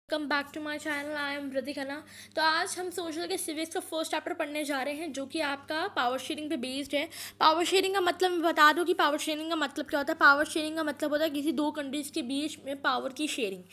Welcome back to my channel. I am Ritika. तो आज हम सोशल के सिविक्स का फर्स्ट चैप्टर पढ़ने जा रहे हैं, जो कि आपका पावर शेयरिंग पे बेस्ड है। पावर शेयरिंग का मतलब मैं बता दूं कि पावर शेयरिंग का मतलब क्या होता है। पावर शेयरिंग का मतलब होता है किसी दो कंट्रीज़ के बीच में पावर की शेयरिंग,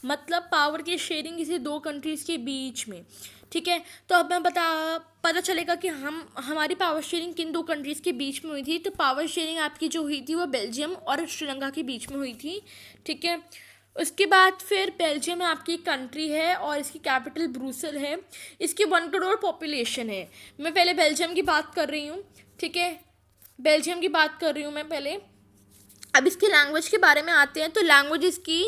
मतलब पावर की शेयरिंग किसी दो कंट्रीज़ के बीच में। ठीक है, तो अब मैं पता चलेगा कि हमारी पावर शेयरिंग किन दो कंट्रीज़ के बीच में हुई थी। तो पावर शेयरिंग आपकी जो हुई थी वो बेल्जियम और श्रीलंका के बीच में हुई थी। ठीक है, उसके बाद फिर बेल्जियम आपकी कंट्री है और इसकी कैपिटल ब्रुसेल है। इसकी 1 करोड़ पॉपुलेशन है। मैं पहले बेल्जियम की बात कर रही हूँ। ठीक है, बेल्जियम की बात कर रही हूँ मैं पहले। अब इसकी लैंग्वेज के बारे में आते हैं। तो लैंग्वेज इसकी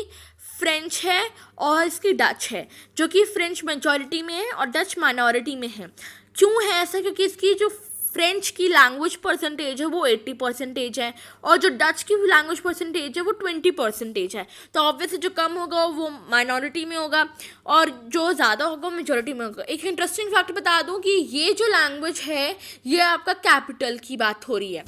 फ्रेंच है और इसकी डच है, जो कि फ्रेंच मेजॉरिटी में है और डच माइनॉरिटी में है। क्यों है ऐसा? क्योंकि इसकी जो फ्रेंच की लैंग्वेज परसेंटेज है वो 80% है और जो डच की लैंग्वेज परसेंटेज है वो 20% है। तो ऑब्वियसली जो कम होगा वो माइनॉरिटी में होगा और जो ज़्यादा होगा वो मेजॉरिटी में होगा। एक इंटरेस्टिंग फैक्ट बता दूं कि ये जो लैंग्वेज है ये आपका कैपिटल की बात हो रही है।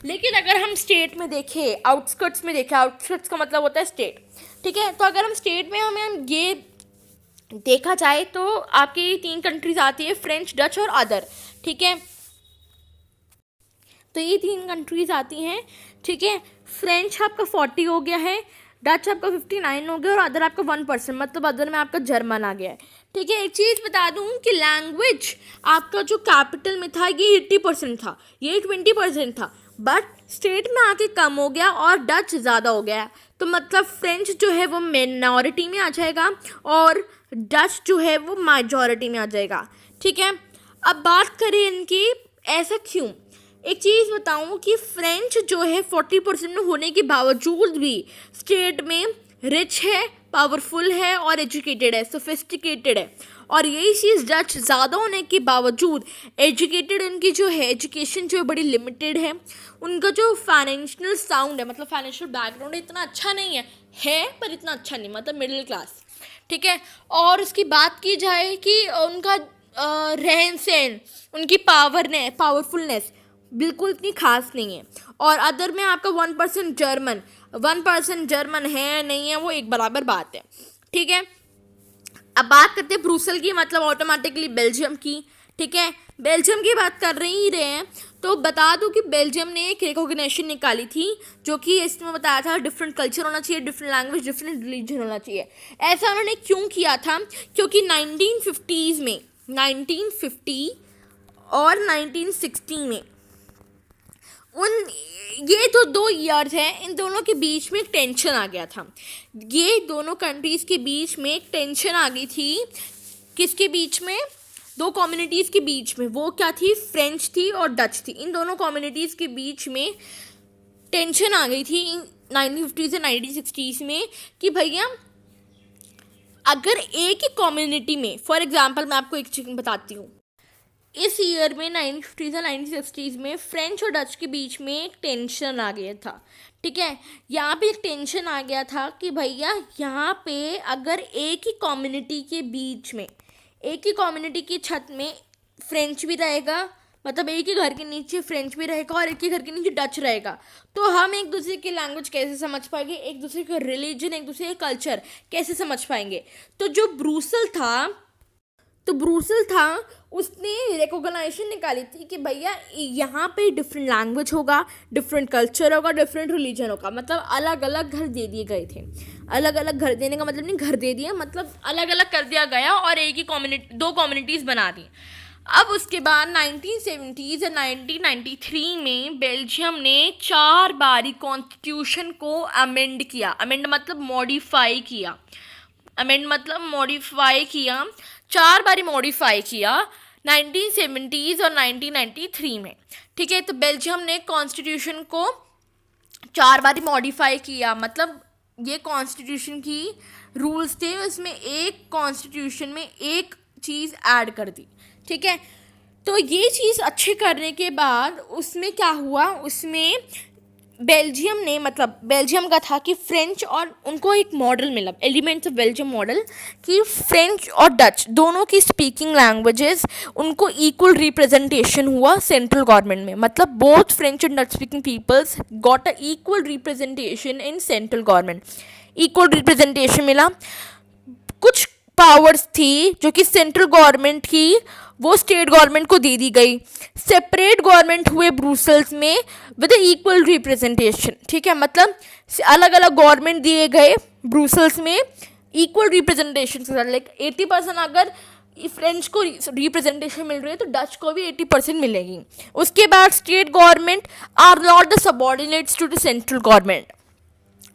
लेकिन अगर हम स्टेट में देखें, आउटस्कर्ट्स में देखें, आउटस्कर्ट्स का मतलब होता है स्टेट। ठीक है, तो अगर हम स्टेट में हमें ये देखा जाए तो आपकी 3 कंट्रीज आती है, फ्रेंच, डच और अदर। ठीक है, तो ये 3 कंट्रीज आती हैं। ठीक है, फ्रेंच आपका 40 हो गया है, डच आपका 59 हो गया और अदर आपका 1%, मतलब अदर में आपका जर्मन आ गया है। ठीक है, एक चीज़ बता दूं कि लैंग्वेज आपका जो कैपिटल में था ये 80% था, ये 20% था, बट स्टेट में आके कम हो गया और डच ज़्यादा हो गया। तो मतलब फ्रेंच जो है वो मिनॉरिटी में आ जाएगा और डच जो है वो मेजॉरिटी में आ जाएगा। ठीक है, अब बात करें इनकी, ऐसा क्यों। एक चीज़ बताऊं कि फ्रेंच जो है 40% में होने के बावजूद भी स्टेट में रिच है, पावरफुल है और एजुकेटेड है, सोफिस्टिकेटेड है। और यही चीज़ डच ज़्यादा होने के बावजूद एजुकेटेड, उनकी जो है एजुकेशन जो है बड़ी लिमिटेड है। उनका जो फाइनेंशियल साउंड है, मतलब फाइनेंशियल बैकग्राउंड इतना अच्छा नहीं है पर इतना अच्छा नहीं, मतलब मिडिल क्लास। ठीक है, और उसकी बात की जाए कि उनका रहन सहन, उनकी पावरफुलनेस बिल्कुल इतनी खास नहीं है। और अदर में आपका 1% जर्मन है नहीं है वो एक बराबर बात है। ठीक है, अब बात करते हैं ब्रुसेल की, मतलब ऑटोमेटिकली बेल्जियम की। ठीक है, बेल्जियम की बात कर ही रहे हैं तो बता दूं कि बेल्जियम ने एक रिकॉग्निशन निकाली थी, जो कि इसमें बताया था डिफरेंट कल्चर होना चाहिए, डिफरेंट लैंग्वेज, डिफरेंट रिलीजन होना चाहिए। ऐसा उन्होंने क्यों किया था? क्योंकि 1950 और 1960 में ये जो 2 ईयर्स हैं, इन दोनों के बीच में एक टेंशन आ गया था। ये दोनों कंट्रीज़ के बीच में एक टेंशन आ गई थी। किसके बीच में? दो कम्युनिटीज़ के बीच में। वो क्या थी? फ्रेंच थी और डच थी। इन दोनों कम्युनिटीज़ के बीच में टेंशन आ गई थी 1950 से 1960 में कि भैया अगर एक ही कम्युनिटी में, फॉर एग्जाम्पल मैं आपको एक चीज़ बताती हूँ, इस ईयर में 1950 और 1960 में फ्रेंच और डच के बीच में एक टेंशन आ गया था। ठीक है, यहाँ पे एक टेंशन आ गया था कि भैया यहाँ पे अगर एक ही कम्युनिटी के बीच में, एक ही कम्युनिटी की छत में फ्रेंच भी रहेगा, मतलब एक ही घर के नीचे फ्रेंच भी रहेगा और एक ही घर के नीचे डच रहेगा, तो हम एक दूसरे की लैंग्वेज कैसे समझ पाएंगे, एक दूसरे का रिलीजन, एक दूसरे का कल्चर कैसे समझ पाएंगे। तो जो ब्रूसेल था उसने रिकॉग्नाइजेशन निकाली थी कि भैया यहाँ पे डिफरेंट लैंग्वेज होगा, डिफरेंट कल्चर होगा, डिफरेंट रिलीजन होगा, मतलब अलग अलग घर दे दिए गए थे। अलग अलग घर देने का मतलब नहीं घर दे दिया, मतलब अलग अलग कर दिया गया और एक ही दो कम्युनिटीज़ बना दी। अब उसके बाद 1970s और 1993 में बेल्जियम ने 4 बारी कॉन्स्टिट्यूशन को अमेंड किया। अमेंड मतलब मॉडिफाई किया। 4 बारी मॉडिफाई किया 1970s और 1993 में। ठीक है, तो बेल्जियम ने कॉन्स्टिट्यूशन को 4 बारी मॉडिफाई किया, मतलब ये कॉन्स्टिट्यूशन की रूल्स थे, उसमें एक कॉन्स्टिट्यूशन में एक चीज़ ऐड कर दी। ठीक है, तो ये चीज़ अच्छे करने के बाद उसमें क्या हुआ, उसमें बेल्जियम ने, मतलब बेल्जियम का था कि फ्रेंच, और उनको एक मॉडल मिला, एलिमेंट्स ऑफ बेल्जियम मॉडल, कि फ्रेंच और डच दोनों की स्पीकिंग लैंग्वेजेस उनको इक्वल रिप्रेजेंटेशन हुआ सेंट्रल गवर्नमेंट में, मतलब both French and Dutch speaking peoples got a equal representation in central government. Equal representation मिला। कुछ पावर्स थी जो कि सेंट्रल गवर्नमेंट की, वो स्टेट गवर्नमेंट को दे दी गई। सेपरेट गवर्नमेंट हुए ब्रुसेल्स में विद इक्वल रिप्रेजेंटेशन, ठीक है, मतलब अलग अलग गवर्नमेंट दिए गए ब्रुसेल्स में इक्वल रिप्रेजेंटेशन के साथ। लाइक 80% अगर फ्रेंच को रिप्रेजेंटेशन मिल रही है तो डच को भी 80% मिलेगी। उसके बाद state government are not the subordinates to the central government.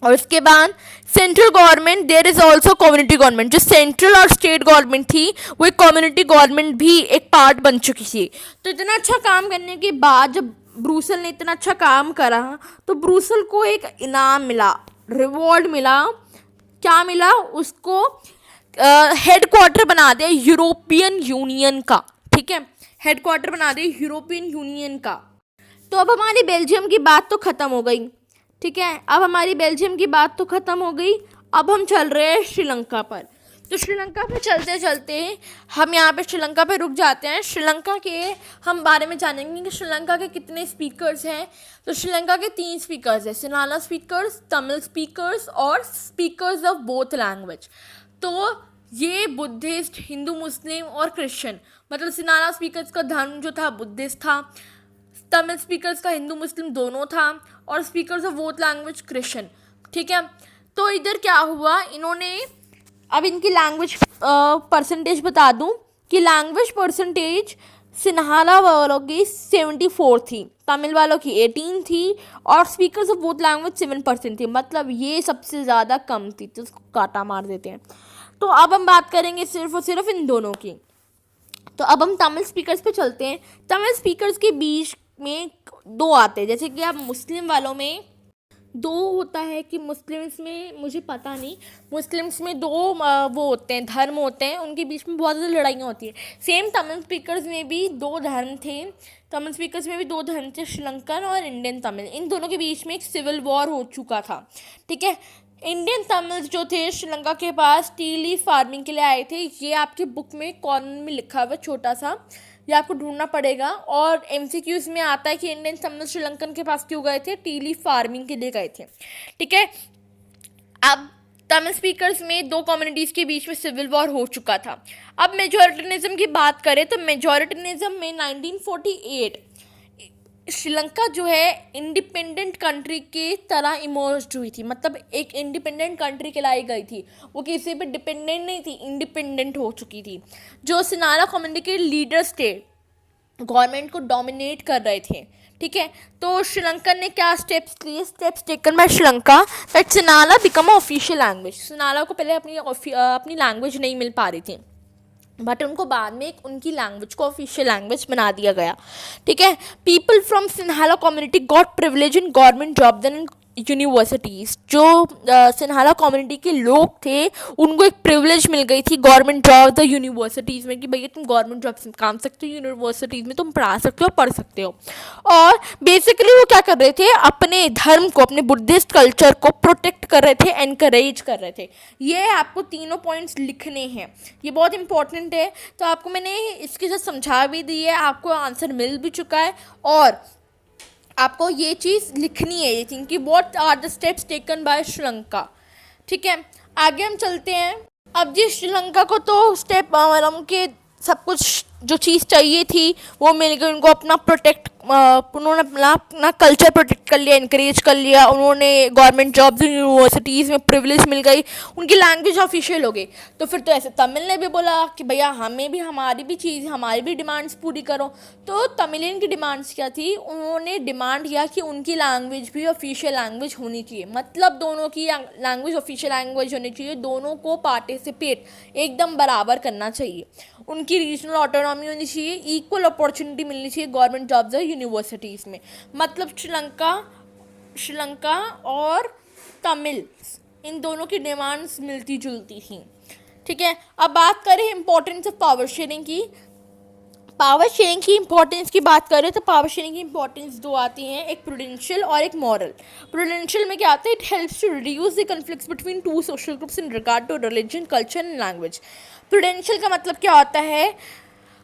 और उसके बाद central government, there is also community government. जो सेंट्रल और स्टेट गवर्नमेंट थी वो एक कम्युनिटी गवर्नमेंट भी एक पार्ट बन चुकी थी। तो इतना अच्छा काम करने के बाद जब ब्रुसेल ने इतना अच्छा काम करा तो ब्रुसेल को एक इनाम मिला, रिवॉर्ड मिला। क्या मिला उसको? हेड क्वार्टर बना दिया यूरोपियन यूनियन का, ठीक है, हेड क्वार्टर बना दिया यूरोपियन यूनियन का। तो अब हमारी बेल्जियम की बात तो ख़त्म हो गई, ठीक है, अब हमारी बेल्जियम की बात तो ख़त्म हो गई। अब हम चल रहे हैं श्रीलंका पर। तो श्रीलंका पे चलते चलते हम यहाँ पे श्रीलंका पे रुक जाते हैं। श्रीलंका के हम बारे में जानेंगे कि श्रीलंका के कितने स्पीकर्स हैं। तो श्रीलंका के 3 स्पीकर्स हैं, सिनाला स्पीकर्स, तमिल स्पीकर्स और स्पीकर्स ऑफ बोथ लैंग्वेज। तो ये बुद्धिस्ट, हिंदू, मुस्लिम और क्रिश्चियन, मतलब सिनाला स्पीकर्स का धर्म जो था बुद्धिस्ट था, तमिल स्पीकर्स का हिंदू मुस्लिम दोनों था, और speakers of both language Christian, ठीक है। तो इधर क्या हुआ, इन्होंने अब इनकी लैंग्वेज परसेंटेज बता दूं कि लैंग्वेज परसेंटेज सिन्हाला वालों की 74 थी, तमिल वालों की 18 थी और स्पीकर्स ऑफ बोथ लैंग्वेज 7% थी, मतलब ये सबसे ज़्यादा कम थी, तो उसको काटा मार देते हैं। तो अब हम बात करेंगे सिर्फ और सिर्फ इन दोनों की। तो अब हम तमिल स्पीकर्स पे चलते हैं। तमिल स्पीकर्स के बीच में 2 आते हैं, जैसे कि आप मुस्लिम वालों में 2 होता है कि मुस्लिम्स में मुझे पता नहीं, मुस्लिम्स में 2 वो होते हैं, धर्म होते हैं, उनके बीच में बहुत ज़्यादा लड़ाइयाँ होती है। सेम तमिल स्पीकर्स में भी 2 धर्म थे, तमिल स्पीकर्स में भी 2 धर्म थे, श्रीलंकन और इंडियन तमिल। इन दोनों के बीच में एक सिविल वॉर हो चुका था, ठीक है। इंडियन तमिल्स जो थे श्रीलंका के पास टी लीफ फार्मिंग के लिए आए थे। ये आपके बुक में कॉर्नर में लिखा हुआ है छोटा सा, ये आपको ढूंढना पड़ेगा। और एमसीक्यूज में आता है कि इंडियन तमिल श्रीलंकन के पास क्यों गए थे, टी लीफ फार्मिंग के लिए गए थे, ठीक है। अब तमिल स्पीकर्स में 2 कम्युनिटीज़ के बीच में सिविल वॉर हो चुका था। अब मेजॉरिटनिज्म की बात करें तो मेजॉरिटनिज्म में 1948 श्रीलंका जो है इंडिपेंडेंट कंट्री के तरह इमर्ज हुई थी, मतलब एक इंडिपेंडेंट कंट्री कहलाई गई थी, वो किसी पे डिपेंडेंट नहीं थी, इंडिपेंडेंट हो चुकी थी। जो सिनाला कम्युनिटी के लीडर्स थे गवर्नमेंट को डोमिनेट कर रहे थे, ठीक है। तो श्रीलंका ने क्या स्टेप्स लिए, steps taken by Sri Lanka that Sinhala become official language. Sinhala को पहले अपनी लैंग्वेज नहीं मिल पा रही थी, बट उनको बाद में उनकी लैंग्वेज को ऑफिशियल लैंग्वेज बना दिया गया, ठीक है। People from Sinhala community got privilege in government job then universities. जो सिन्हाला कम्युनिटी के लोग थे उनको एक प्रिविलेज मिल गई थी गवर्नमेंट जॉब द यूनिवर्सिटीज़ में, कि भैया तुम गवर्नमेंट जॉब से काम सकते हो, यूनिवर्सिटीज़ में तुम पढ़ा सकते हो, पढ़ सकते हो। और बेसिकली वो क्या कर रहे थे, अपने धर्म को, अपने बुद्धिस्ट कल्चर को प्रोटेक्ट कर रहे थे, एनकरेज कर रहे थे। ये आपको तीनों पॉइंट्स लिखने हैं, ये बहुत इंपॉर्टेंट है। तो आपको मैंने इसके साथ समझा भी दी है, आपको आंसर मिल भी चुका है, और आपको ये चीज़ लिखनी है, ये थिंक कि what are the steps taken by Sri Lanka, ठीक है। आगे हम चलते हैं। अब जी श्रीलंका को तो स्टेप उनके सब कुछ जो चीज़ चाहिए थी वो मिल गई उनको, अपना प्रोटेक्ट उन्होंने अपना कल्चर प्रोटेक्ट कर लिया, इनकरेज कर लिया, उन्होंने गवर्नमेंट जॉब्स यूनिवर्सिटीज़ में प्रिविलेज मिल गई, उनकी लैंग्वेज ऑफिशियल हो गई। तो फिर तो ऐसे तमिल ने भी बोला कि भैया हमें भी हमारी भी चीज़, हमारी भी डिमांड्स पूरी करो। तो तमिलियन की डिमांड्स क्या थी, उन्होंने डिमांड किया कि उनकी लैंग्वेज भी ऑफिशियल लैंग्वेज होनी चाहिए, मतलब दोनों की लैंग्वेज ऑफिशियल लैंग्वेज होनी चाहिए, दोनों को पार्टिसिपेट एकदम बराबर करना चाहिए, उनकी रीजनल ऑटोनॉमी होनी चाहिए, इक्वल अपॉर्चुनिटी मिलनी चाहिए गवर्नमेंट जॉब्स और यूनिवर्सिटीज़ में। मतलब श्रीलंका और तमिल इन दोनों की डिमांड्स मिलती जुलती थी, ठीक है। अब बात करें इंपॉर्टेंस ऑफ पावर शेयरिंग की। पावर शेयरिंग की इंपॉर्टेंस की बात करें तो पावर शेयरिंग की इंपॉर्टेंस 2 आती हैं, एक प्रूडेंशियल और एक मॉरल। प्रूडेंशियल में क्या आता है, it helps to reduce the conflicts between 2 social groups in regard to religion, culture and language. Prudential का मतलब क्या होता है,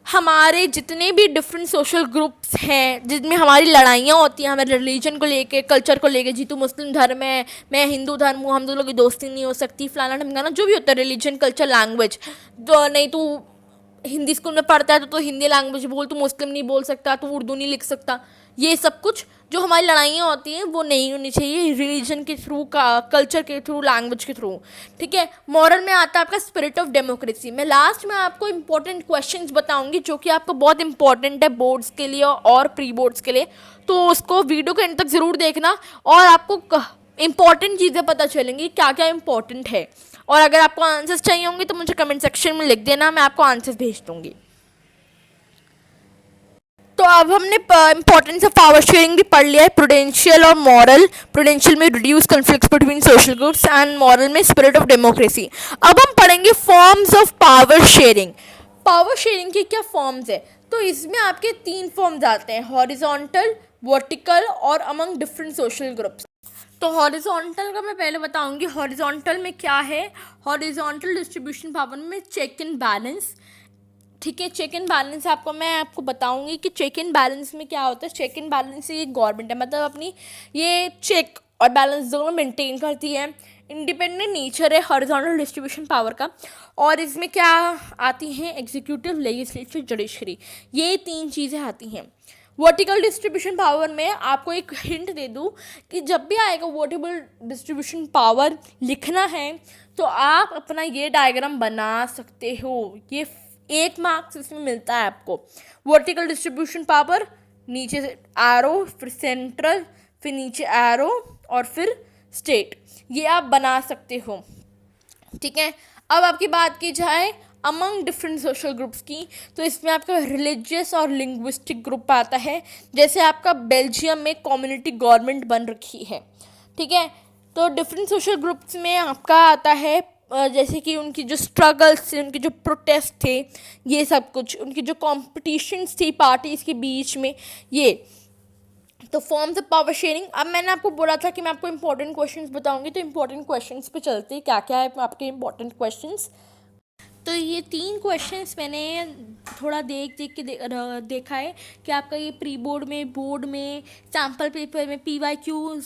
हमारे जितने भी डिफरेंट सोशल ग्रुप्स हैं जिनमें हमारी लड़ाइयाँ होती हैं हमारे रिलीजन को लेके, कल्चर को लेके, जी तू मुस्लिम धर्म है, मैं हिंदू धर्म हूँ, हम दोनों की दोस्ती नहीं हो सकती, फलाना ढमकाना, जो भी होता है रिलीजन, कल्चर, लैंग्वेज। तो नहीं तू हिंदी स्कूल में पढ़ता है तो हिंदी लैंग्वेज बोल, तू मुस्लिम नहीं बोल सकता, तू उर्दू नहीं लिख सकता, ये सब कुछ जो हमारी लड़ाइयाँ होती हैं वो नहीं होनी चाहिए रिलीजन के थ्रू, कल्चर के थ्रू, लैंग्वेज के थ्रू। ठीक है। मॉरल में आता है आपका स्पिरिट ऑफ डेमोक्रेसी। मैं लास्ट में आपको इंपॉर्टेंट क्वेश्चंस बताऊंगी जो कि आपको बहुत इंपॉर्टेंट है बोर्ड्स के लिए और प्री बोर्ड्स के लिए, तो उसको वीडियो के एंड तक ज़रूर देखना और आपको इंपॉर्टेंट चीज़ें पता चलेंगी क्या क्या इंपॉर्टेंट है। और अगर आपको आंसर्स चाहिए होंगे तो मुझे कमेंट सेक्शन में लिख देना, मैं आपको आंसर्स भेज दूंगी। तो अब हमने इंपॉर्टेंस ऑफ पावर शेयरिंग भी पढ़ लिया है, प्रूडेंशियल और मॉरल। प्रूडेंशियल में reduce conflicts between social groups and moral में स्पिरिट ऑफ डेमोक्रेसी। अब हम पढ़ेंगे forms of power sharing. Power sharing की क्या फॉर्म्स है, तो इसमें आपके 3 फॉर्म्स आते हैं, हॉरिजॉन्टल, वर्टिकल और अमंग डिफरेंट सोशल ग्रुप्स। तो हॉरिजॉन्टल का मैं पहले बताऊंगी, हॉरिजॉन्टल में क्या है। हॉरिजॉन्टल डिस्ट्रीब्यूशन पावर में चेक एंड बैलेंस। ठीक है, चेक एंड बैलेंस मैं आपको बताऊंगी कि चेक एंड बैलेंस में क्या होता है। चेक एंड बैलेंस से ये गवर्नमेंट है, मतलब अपनी ये चेक और बैलेंस दोनों मेंटेन करती है। इंडिपेंडेंट नेचर है हॉरिजॉन्टल डिस्ट्रीब्यूशन पावर का। और इसमें क्या आती हैं, एग्जीक्यूटिव, लेजिस्लेटिव, जुडिशरी, ये 3 चीज़ें आती हैं। वर्टिकल डिस्ट्रीब्यूशन पावर में आपको एक हिंट दे दूँ कि जब भी आएगा वर्टिकल डिस्ट्रीब्यूशन पावर लिखना है तो आप अपना ये डायग्राम बना सकते हो, ये 1 मार्क्स इसमें मिलता है आपको। वर्टिकल डिस्ट्रीब्यूशन पावर, नीचे से एरो, फिर सेंट्रल, फिर नीचे एरो और फिर स्टेट, ये आप बना सकते हो। ठीक है। अब आपकी बात की जाए अमंग डिफरेंट सोशल ग्रुप्स की, तो इसमें आपका रिलीजियस और लिंग्विस्टिक ग्रुप आता है। जैसे आपका बेल्जियम में कम्युनिटी गवर्नमेंट बन रखी है। ठीक है। तो डिफरेंट सोशल ग्रुप्स में आपका आता है जैसे कि उनकी जो स्ट्रगल्स थे, उनके जो प्रोटेस्ट थे, ये सब कुछ, उनकी जो कॉम्पिटिशन्स थी पार्टीज़ के बीच में, ये तो फॉर्म्स ऑफ पावर शेयरिंग। अब मैंने आपको बोला था कि मैं आपको इंपॉर्टेंट क्वेश्चंस बताऊंगी, तो इंपॉर्टेंट क्वेश्चंस पे चलते हैं, क्या क्या है आपके इंपॉर्टेंट क्वेश्चंस। तो ये 3 क्वेश्चंस मैंने थोड़ा देख के देखा है कि आपका ये प्री बोर्ड में, बोर्ड में, सैम्पल पेपर में, PYQ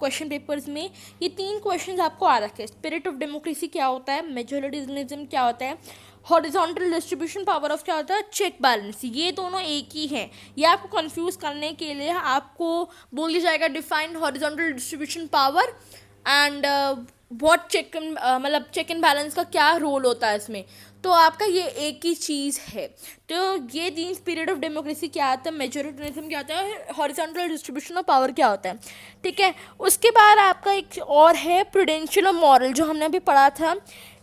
क्वेश्चन पेपर्स में ये 3 क्वेश्चंस आपको आ रखे हैं। स्पिरिट ऑफ डेमोक्रेसी क्या होता है, मेजोरिटिज्म क्या होता है, हॉरिजॉन्टल डिस्ट्रीब्यूशन पावर ऑफ क्या होता है, चेक बैलेंस, ये दोनों एक ही हैं। ये आपको कंफ्यूज करने के लिए आपको बोल दिया जाएगा defined horizontal distribution power and what check, मतलब चेक एंड बैलेंस का क्या रोल होता है इसमें, तो आपका ये एक ही चीज़ है। तो ये 3 पीरियड ऑफ डेमोक्रेसी क्या आता है, मेजोरिटेरिज्म क्या होता है, हॉरिजॉन्टल डिस्ट्रीब्यूशन ऑफ पावर क्या होता है। ठीक है। उसके बाद आपका एक और है प्रूडेंशियल और मॉरल, जो हमने अभी पढ़ा था।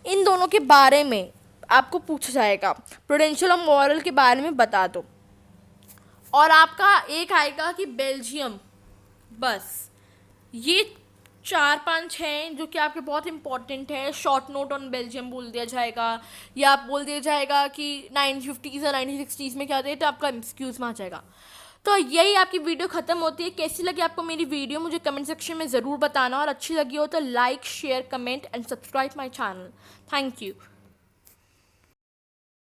इन दोनों के बारे में आपको पूछा जाएगा, प्रूडेंशियल और मॉरल के बारे में बता दो। और आपका एक आएगा कि बेल्जियम, बस ये 4-5 हैं जो कि आपके बहुत इंपॉर्टेंट है। शॉर्ट नोट ऑन बेल्जियम बोल दिया जाएगा, या आप बोल दिया जाएगा कि 1950s और 1960s में क्या होता है, तो आपका एक्सक्यूज़ में आ जाएगा। तो यही आपकी वीडियो ख़त्म होती है। कैसी लगी आपको मेरी वीडियो मुझे कमेंट सेक्शन में ज़रूर बताना, और अच्छी लगी हो तो like, share, comment and subscribe my channel. Thank you.